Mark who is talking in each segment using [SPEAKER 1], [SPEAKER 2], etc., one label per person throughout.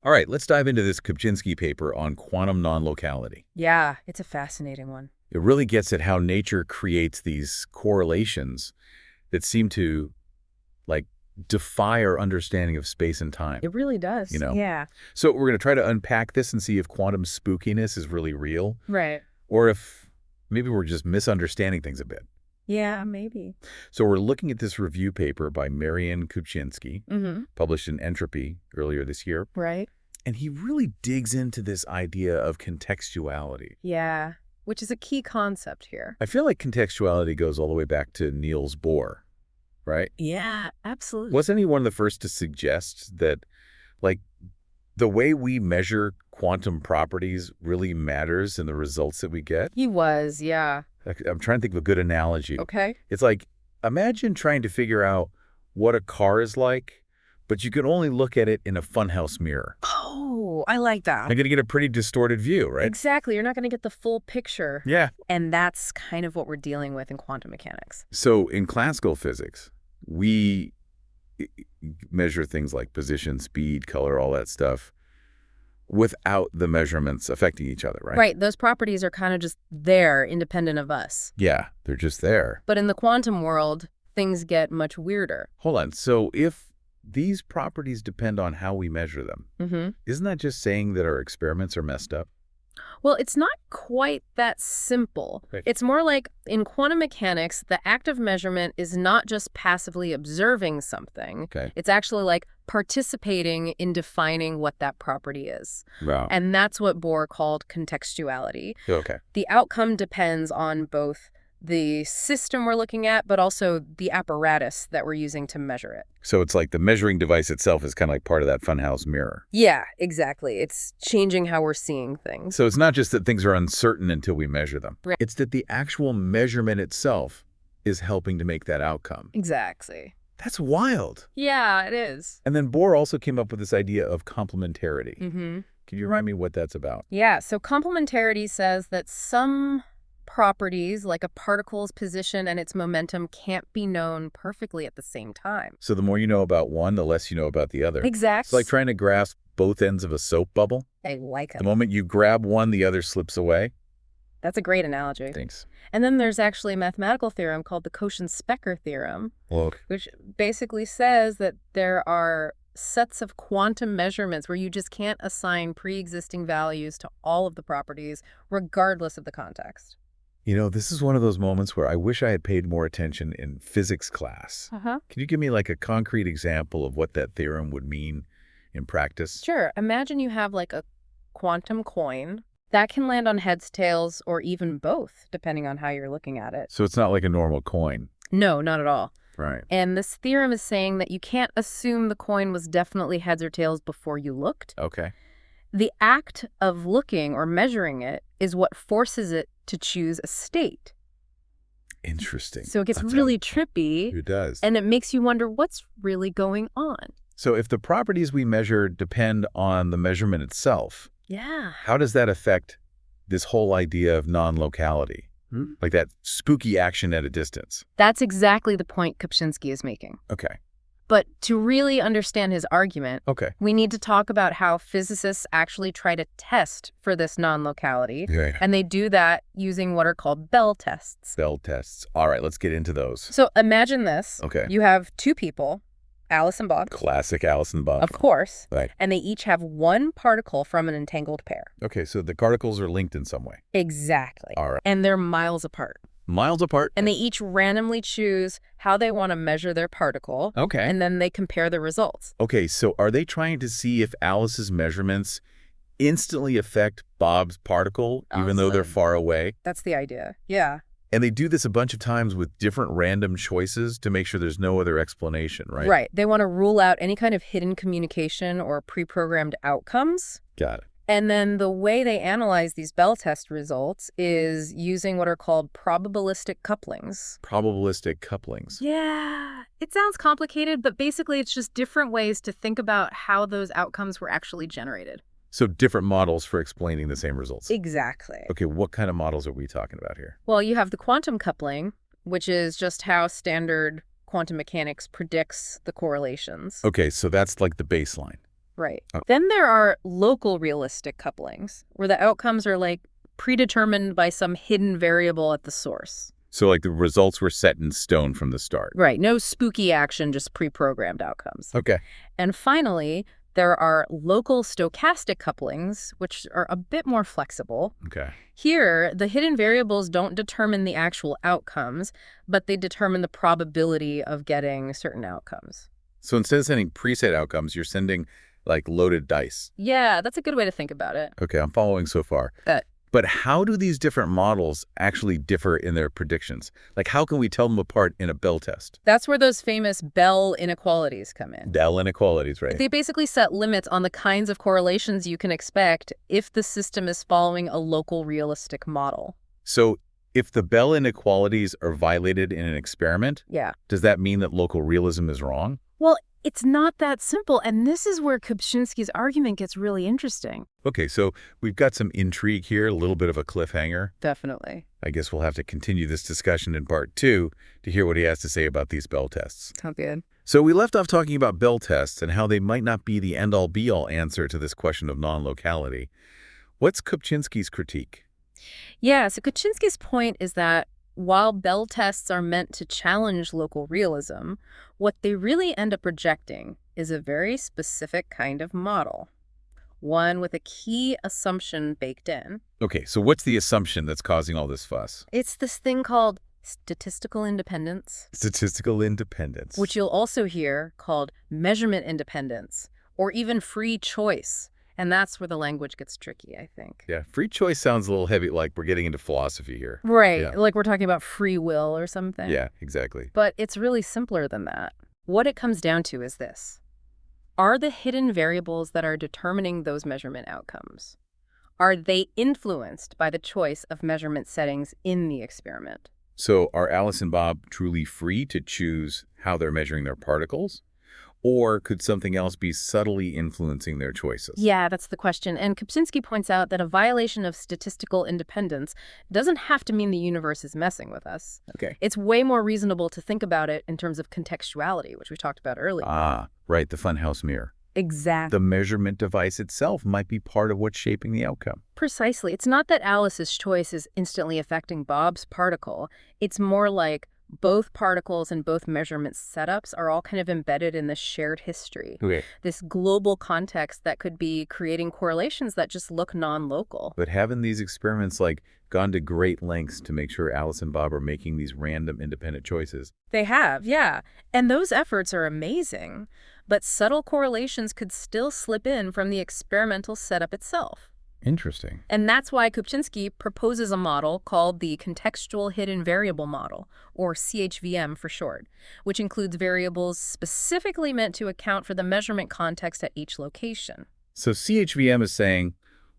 [SPEAKER 1] All right, let's dive into this Kupczynski paper on quantum non-locality.
[SPEAKER 2] Yeah, it's a fascinating one.
[SPEAKER 1] It really gets at how nature creates these correlations that seem to, like, defy our understanding of space and time,
[SPEAKER 2] It really does.
[SPEAKER 1] you know?
[SPEAKER 2] Yeah.
[SPEAKER 1] So we're going to try to unpack this and see if quantum spookiness is really real,
[SPEAKER 2] Right.
[SPEAKER 1] or if maybe we're just misunderstanding things a bit.
[SPEAKER 2] Yeah, maybe.
[SPEAKER 1] So we're looking at this review paper by Marian Kupczynski,
[SPEAKER 2] Mm-hmm.
[SPEAKER 1] published in Entropy earlier this year,
[SPEAKER 2] Right.
[SPEAKER 1] and he really digs into this idea of contextuality.
[SPEAKER 2] Yeah. Which is a key concept here.
[SPEAKER 1] I feel like contextuality goes all the way back to Niels Bohr, right?
[SPEAKER 2] Yeah, absolutely.
[SPEAKER 1] Wasn't he one of the first to suggest that, like, the way we measure quantum properties really matters in the results that we get?
[SPEAKER 2] He was, yeah.
[SPEAKER 1] I'm trying to think of a good analogy.
[SPEAKER 2] Okay.
[SPEAKER 1] It's like, imagine trying to figure out what a car is like, but you can only look at it in a funhouse mirror.
[SPEAKER 2] Oh, I like that.
[SPEAKER 1] You're going to get a pretty distorted view, right?
[SPEAKER 2] Exactly. You're not going to get the full picture.
[SPEAKER 1] Yeah.
[SPEAKER 2] And that's kind of what we're dealing with in quantum mechanics.
[SPEAKER 1] So in classical physics, we measure things like position, speed, color, all that stuff without the measurements affecting each other, right?
[SPEAKER 2] Right. Those properties are kind of just there, independent of us.
[SPEAKER 1] Yeah, they're just there.
[SPEAKER 2] But in the quantum world, things get much weirder.
[SPEAKER 1] Hold on. So if these properties depend on how we measure them,
[SPEAKER 2] Mm-hmm.
[SPEAKER 1] isn't that just saying that our experiments are messed up?
[SPEAKER 2] Well, it's not quite that simple.
[SPEAKER 1] Right.
[SPEAKER 2] It's more like in quantum mechanics, the act of measurement is not just passively observing something.
[SPEAKER 1] Okay.
[SPEAKER 2] It's actually like participating in defining what that property is.
[SPEAKER 1] Wow.
[SPEAKER 2] And that's what Bohr called contextuality.
[SPEAKER 1] Okay.
[SPEAKER 2] The outcome depends on both the system we're looking at, but also the apparatus that we're using to measure it.
[SPEAKER 1] So it's like the measuring device itself is kind of like part of that funhouse mirror.
[SPEAKER 2] Yeah, exactly. It's changing how we're seeing things.
[SPEAKER 1] So it's not just that things are uncertain until we measure them.
[SPEAKER 2] Right.
[SPEAKER 1] It's that the actual measurement itself is helping to make that outcome.
[SPEAKER 2] Exactly.
[SPEAKER 1] That's wild.
[SPEAKER 2] Yeah, it is.
[SPEAKER 1] And then Bohr also came up with this idea of complementarity.
[SPEAKER 2] Mm-hmm.
[SPEAKER 1] Can you remind me what that's about?
[SPEAKER 2] Yeah, so complementarity says that some properties, like a particle's position and its momentum, can't be known perfectly at the same time.
[SPEAKER 1] So the more you know about one, the less you know about the other. It's
[SPEAKER 2] Exactly.
[SPEAKER 1] like trying to grasp both ends of a soap bubble.
[SPEAKER 2] I like
[SPEAKER 1] The
[SPEAKER 2] it.
[SPEAKER 1] moment you grab one, the other slips away.
[SPEAKER 2] That's a great analogy.
[SPEAKER 1] Thanks.
[SPEAKER 2] And then there's actually a mathematical theorem called the Cauchy-Specker theorem,
[SPEAKER 1] Look.
[SPEAKER 2] which basically says that there are sets of quantum measurements where you just can't assign pre-existing values to all of the properties, regardless of the context.
[SPEAKER 1] You know, this is one of those moments where I wish I had paid more attention in physics class.
[SPEAKER 2] Uh-huh.
[SPEAKER 1] Can you give me like a concrete example of what that theorem would mean in practice?
[SPEAKER 2] Sure. Imagine you have like a quantum coin that can land on heads, tails, or even both, depending on how you're looking at it.
[SPEAKER 1] So it's not like a normal coin.
[SPEAKER 2] No, not at all.
[SPEAKER 1] Right.
[SPEAKER 2] And this theorem is saying that you can't assume the coin was definitely heads or tails before you looked.
[SPEAKER 1] Okay.
[SPEAKER 2] The act of looking or measuring it is what forces it to choose a state.
[SPEAKER 1] Interesting.
[SPEAKER 2] So it gets really trippy,
[SPEAKER 1] It does.
[SPEAKER 2] and it makes you wonder what's really going on.
[SPEAKER 1] So if the properties we measure depend on the measurement itself,
[SPEAKER 2] Yeah.
[SPEAKER 1] how does that affect this whole idea of non-locality? Like that spooky action at a distance.
[SPEAKER 2] That's exactly the point Kupczynski is making.
[SPEAKER 1] Okay.
[SPEAKER 2] But to really understand his argument,
[SPEAKER 1] Okay.
[SPEAKER 2] we need to talk about how physicists actually try to test for this non-locality.
[SPEAKER 1] Right.
[SPEAKER 2] And they do that using what are called Bell tests.
[SPEAKER 1] Bell tests. All right, let's get into those.
[SPEAKER 2] So imagine this.
[SPEAKER 1] Okay.
[SPEAKER 2] You have two people, Alice and Bob,
[SPEAKER 1] Classic Alice and Bob.
[SPEAKER 2] of course,
[SPEAKER 1] Right.
[SPEAKER 2] and they each have one particle from an entangled pair.
[SPEAKER 1] Okay, so the particles are linked in some way.
[SPEAKER 2] Exactly.
[SPEAKER 1] All right.
[SPEAKER 2] And they're miles apart.
[SPEAKER 1] Miles apart.
[SPEAKER 2] And they each randomly choose how they want to measure their particle.
[SPEAKER 1] Okay.
[SPEAKER 2] And then they compare the results.
[SPEAKER 1] Okay, so are they trying to see if Alice's measurements instantly affect Bob's particle, even though they're
[SPEAKER 2] Awesome.
[SPEAKER 1] far away?
[SPEAKER 2] That's the idea. Yeah.
[SPEAKER 1] And they do this a bunch of times with different random choices to make sure there's no other explanation, right?
[SPEAKER 2] Right. They want to rule out any kind of hidden communication or pre-programmed outcomes.
[SPEAKER 1] Got it.
[SPEAKER 2] And then the way they analyze these Bell test results is using what are called probabilistic couplings.
[SPEAKER 1] Probabilistic couplings.
[SPEAKER 2] Yeah. It sounds complicated, but basically it's just different ways to think about how those outcomes were actually generated.
[SPEAKER 1] So different models for explaining the same results.
[SPEAKER 2] Exactly.
[SPEAKER 1] Okay, what kind of models are we talking about here?
[SPEAKER 2] Well, you have the quantum coupling, which is just how standard quantum mechanics predicts the correlations.
[SPEAKER 1] Okay, so that's like the baseline.
[SPEAKER 2] Right.
[SPEAKER 1] Oh.
[SPEAKER 2] Then there are local realistic couplings, where the outcomes are like predetermined by some hidden variable at the source.
[SPEAKER 1] So like the results were set in stone from the start.
[SPEAKER 2] Right. No spooky action, just pre-programmed outcomes.
[SPEAKER 1] Okay.
[SPEAKER 2] And finally, there are local stochastic couplings, which are a bit more flexible.
[SPEAKER 1] Okay.
[SPEAKER 2] Here, the hidden variables don't determine the actual outcomes, but they determine the probability of getting certain outcomes.
[SPEAKER 1] So instead of sending preset outcomes, you're sending like loaded dice.
[SPEAKER 2] Yeah, that's a good way to think about it.
[SPEAKER 1] Okay, I'm following so far. But how do these different models actually differ in their predictions? Like, how can we tell them apart in a Bell test?
[SPEAKER 2] That's where those famous Bell inequalities come in.
[SPEAKER 1] Bell inequalities, right?
[SPEAKER 2] They basically set limits on the kinds of correlations you can expect if the system is following a local realistic model.
[SPEAKER 1] So if the Bell inequalities are violated in an experiment,
[SPEAKER 2] Yeah.
[SPEAKER 1] does that mean that local realism is wrong?
[SPEAKER 2] Well, it's not that simple, and this is where Kupczynski's argument gets really interesting.
[SPEAKER 1] Okay, so we've got some intrigue here, a little bit of a cliffhanger.
[SPEAKER 2] Definitely.
[SPEAKER 1] I guess we'll have to continue this discussion in part 2 to hear what he has to say about these Bell tests.
[SPEAKER 2] Sounds good.
[SPEAKER 1] So we left off talking about Bell tests and how they might not be the end-all be-all answer to this question of non-locality. What's Kupczynski's critique?
[SPEAKER 2] Yeah, so Kupczynski's point is that while Bell tests are meant to challenge local realism, what they really end up rejecting is a very specific kind of model, one with a key assumption baked in.
[SPEAKER 1] Okay, so what's the assumption that's causing all this fuss?
[SPEAKER 2] It's this thing called statistical independence,
[SPEAKER 1] Statistical independence.
[SPEAKER 2] which you'll also hear called measurement independence, or even free choice. And that's where the language gets tricky, I think.
[SPEAKER 1] Yeah, free choice sounds a little heavy, like we're getting into philosophy here.
[SPEAKER 2] Right,
[SPEAKER 1] Yeah.
[SPEAKER 2] like we're talking about free will or something.
[SPEAKER 1] Yeah, exactly.
[SPEAKER 2] But it's really simpler than that. What it comes down to is this. Are the hidden variables that are determining those measurement outcomes, are they influenced by the choice of measurement settings in the experiment?
[SPEAKER 1] So are Alice and Bob truly free to choose how they're measuring their particles? Or could something else be subtly influencing their choices?
[SPEAKER 2] Yeah, that's the question. And Kupczynski points out that a violation of statistical independence doesn't have to mean the universe is messing with us.
[SPEAKER 1] Okay.
[SPEAKER 2] It's way more reasonable to think about it in terms of contextuality, which we talked about earlier.
[SPEAKER 1] Ah, right, the funhouse mirror.
[SPEAKER 2] Exactly.
[SPEAKER 1] The measurement device itself might be part of what's shaping the outcome.
[SPEAKER 2] Precisely. It's not that Alice's choice is instantly affecting Bob's particle. It's more like both particles and both measurement setups are all kind of embedded in this shared history,
[SPEAKER 1] Okay.
[SPEAKER 2] this global context that could be creating correlations that just look non-local.
[SPEAKER 1] But haven't these experiments like gone to great lengths to make sure Alice and Bob are making these random independent choices?
[SPEAKER 2] They have, yeah. And those efforts are amazing. But subtle correlations could still slip in from the experimental setup itself.
[SPEAKER 1] Interesting.
[SPEAKER 2] And that's why Kupczynski proposes a model called the Contextual Hidden Variable Model, or CHVM for short, which includes variables specifically meant to account for the measurement context at each location.
[SPEAKER 1] So CHVM is saying,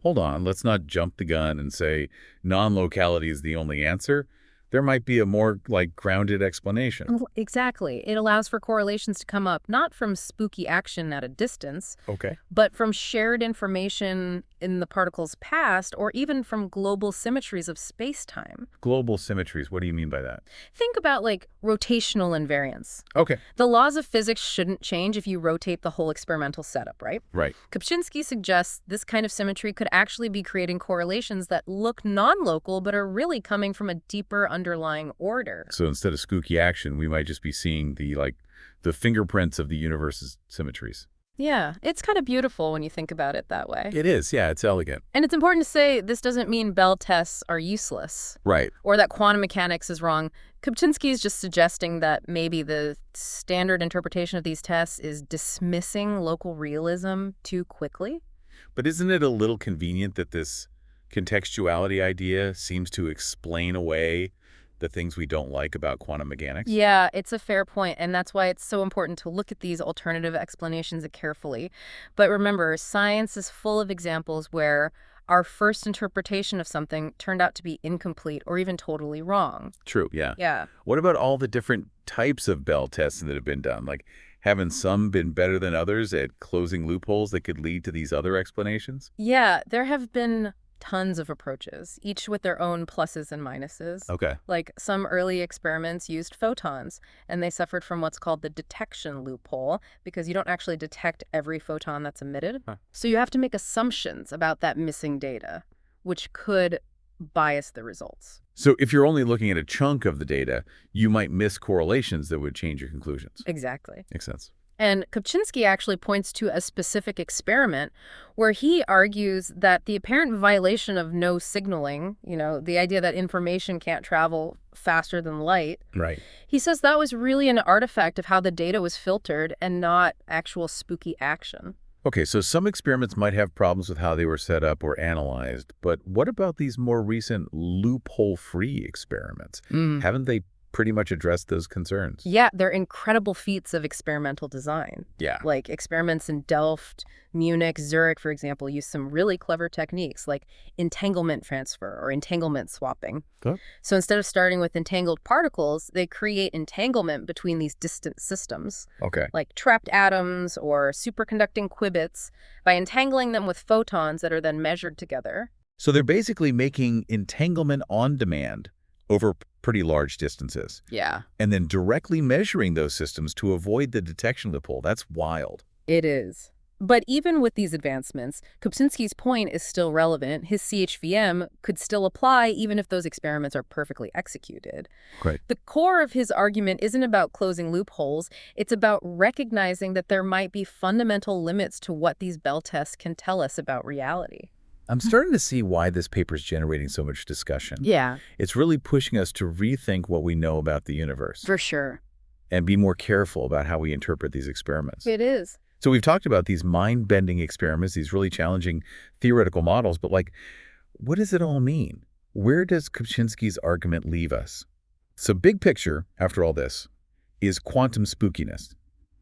[SPEAKER 1] hold on, let's not jump the gun and say non-locality is the only answer. There might be a more, like, grounded explanation.
[SPEAKER 2] Exactly. It allows for correlations to come up not from spooky action at a distance,
[SPEAKER 1] Okay.
[SPEAKER 2] but from shared information in the particle's past, or even from global symmetries of space-time.
[SPEAKER 1] Global symmetries, what do you mean by that?
[SPEAKER 2] Think about, like, rotational invariance.
[SPEAKER 1] Okay.
[SPEAKER 2] The laws of physics shouldn't change if you rotate the whole experimental setup, right?
[SPEAKER 1] Right.
[SPEAKER 2] Kupczynski suggests this kind of symmetry could actually be creating correlations that look non-local but are really coming from a deeper underlying order.
[SPEAKER 1] So instead of spooky action, we might just be seeing the fingerprints of the universe's symmetries.
[SPEAKER 2] Yeah, it's kind of beautiful when you think about it that way.
[SPEAKER 1] It is, yeah, it's elegant.
[SPEAKER 2] And it's important to say this doesn't mean Bell tests are useless
[SPEAKER 1] Right.
[SPEAKER 2] or that quantum mechanics is wrong. Kupczynski is just suggesting that maybe the standard interpretation of these tests is dismissing local realism too quickly.
[SPEAKER 1] But isn't it a little convenient that this contextuality idea seems to explain away the things we don't like about quantum mechanics?
[SPEAKER 2] Yeah, it's a fair point, and that's why it's so important to look at these alternative explanations carefully. But remember, science is full of examples where our first interpretation of something turned out to be incomplete or even totally wrong.
[SPEAKER 1] True, yeah.
[SPEAKER 2] Yeah.
[SPEAKER 1] What about all the different types of Bell tests that have been done? Like, haven't some been better than others at closing loopholes that could lead to these other explanations?
[SPEAKER 2] Yeah, there have been tons of approaches, each with their own pluses and minuses.
[SPEAKER 1] Okay.
[SPEAKER 2] Like some early experiments used photons, and they suffered from what's called the detection loophole because you don't actually detect every photon that's emitted.
[SPEAKER 1] Huh.
[SPEAKER 2] So you have to make assumptions about that missing data, which could bias the results.
[SPEAKER 1] So if you're only looking at a chunk of the data, you might miss correlations that would change your conclusions.
[SPEAKER 2] Exactly.
[SPEAKER 1] Makes sense.
[SPEAKER 2] And Kupczynski actually points to a specific experiment where he argues that the apparent violation of no signaling, the idea that information can't travel faster than light,
[SPEAKER 1] Right.
[SPEAKER 2] he says that was really an artifact of how the data was filtered and not actual spooky action.
[SPEAKER 1] Okay, so some experiments might have problems with how they were set up or analyzed, but what about these more recent loophole-free experiments? Haven't they pretty much addressed those concerns?
[SPEAKER 2] Yeah, they're incredible feats of experimental design.
[SPEAKER 1] Yeah.
[SPEAKER 2] Like experiments in Delft, Munich, Zurich, for example, use some really clever techniques like entanglement transfer or entanglement swapping.
[SPEAKER 1] Okay.
[SPEAKER 2] So instead of starting with entangled particles, they create entanglement between these distant systems,
[SPEAKER 1] Okay.
[SPEAKER 2] like trapped atoms or superconducting qubits, by entangling them with photons that are then measured together.
[SPEAKER 1] So they're basically making entanglement on demand over pretty large distances,
[SPEAKER 2] Yeah,
[SPEAKER 1] and then directly measuring those systems to avoid the detection loophole. That's wild.
[SPEAKER 2] it is. But even with these advancements, Kupczynski's point is still relevant. His CHVM could still apply even if those experiments are perfectly executed.
[SPEAKER 1] Right.
[SPEAKER 2] The core of his argument isn't about closing loopholes. It's about recognizing that there might be fundamental limits to what these Bell tests can tell us about reality.
[SPEAKER 1] I'm starting to see why this paper is generating so much discussion.
[SPEAKER 2] Yeah,
[SPEAKER 1] It's really pushing us to rethink what we know about the universe
[SPEAKER 2] for sure.
[SPEAKER 1] and be more careful about how we interpret these experiments.
[SPEAKER 2] It is.
[SPEAKER 1] So we've talked about these mind-bending experiments, these really challenging theoretical models, but what does it all mean? Where does Kupczynski's argument leave us? So big picture, after all this, is quantum spookiness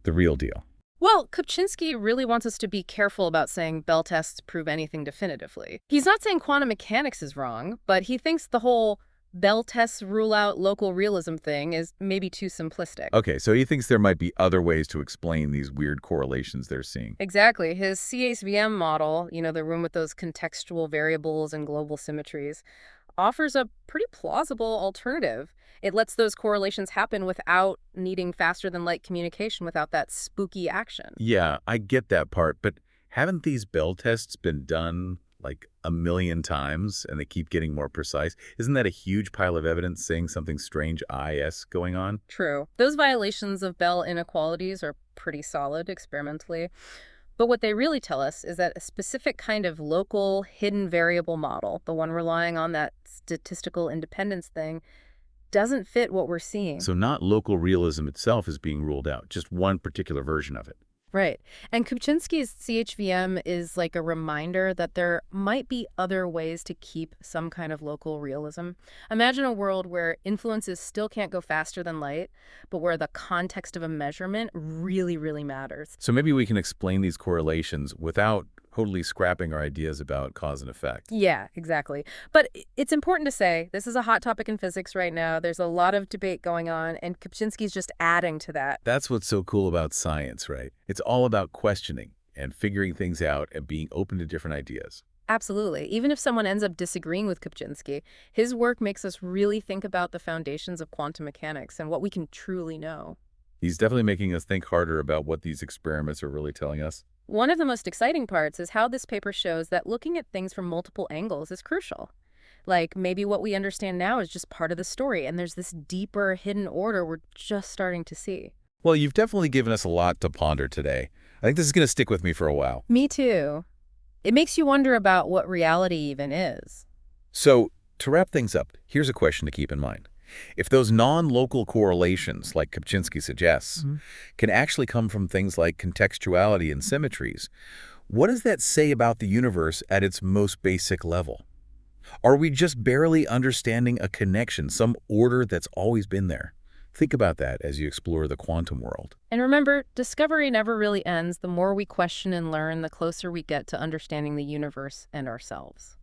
[SPEAKER 1] the real deal?
[SPEAKER 2] Well, Kupczynski really wants us to be careful about saying Bell tests prove anything definitively. He's not saying quantum mechanics is wrong, but he thinks the whole Bell tests rule out local realism thing is maybe too simplistic.
[SPEAKER 1] Okay, so he thinks there might be other ways to explain these weird correlations they're seeing.
[SPEAKER 2] Exactly. His CHVM model, the room with those contextual variables and global symmetries, offers a pretty plausible alternative. It lets those correlations happen without needing faster than light communication, without that spooky action.
[SPEAKER 1] Yeah, I get that part, but haven't these Bell tests been done like a million times and they keep getting more precise? Isn't that a huge pile of evidence saying something strange IS going on?
[SPEAKER 2] True. Those violations of Bell inequalities are pretty solid experimentally. But what they really tell us is that a specific kind of local hidden variable model, the one relying on that statistical independence thing, doesn't fit what we're seeing.
[SPEAKER 1] So not local realism itself is being ruled out, just one particular version of it.
[SPEAKER 2] Right. And Kupczynski's CHVM is like a reminder that there might be other ways to keep some kind of local realism. Imagine a world where influences still can't go faster than light, but where the context of a measurement really, really matters.
[SPEAKER 1] So maybe we can explain these correlations without totally scrapping our ideas about cause and effect.
[SPEAKER 2] Yeah, exactly. But it's important to say this is a hot topic in physics right now. There's a lot of debate going on, and Kupczynski's just adding to that.
[SPEAKER 1] That's what's so cool about science, right? It's all about questioning and figuring things out and being open to different ideas.
[SPEAKER 2] Absolutely. Even if someone ends up disagreeing with Kupczynski, his work makes us really think about the foundations of quantum mechanics and what we can truly know.
[SPEAKER 1] He's definitely making us think harder about what these experiments are really telling us.
[SPEAKER 2] One of the most exciting parts is how this paper shows that looking at things from multiple angles is crucial. Like, maybe what we understand now is just part of the story, and there's this deeper, hidden order we're just starting to see.
[SPEAKER 1] Well, you've definitely given us a lot to ponder today. I think this is going to stick with me for a while.
[SPEAKER 2] Me too. It makes you wonder about what reality even is.
[SPEAKER 1] So, to wrap things up, here's a question to keep in mind. If those non-local correlations, like Kupczynski suggests, can actually come from things like contextuality and symmetries, what does that say about the universe at its most basic level? Are we just barely understanding a connection, some order that's always been there? Think about that as you explore the quantum world.
[SPEAKER 2] And remember, discovery never really ends. The more we question and learn, the closer we get to understanding the universe and ourselves.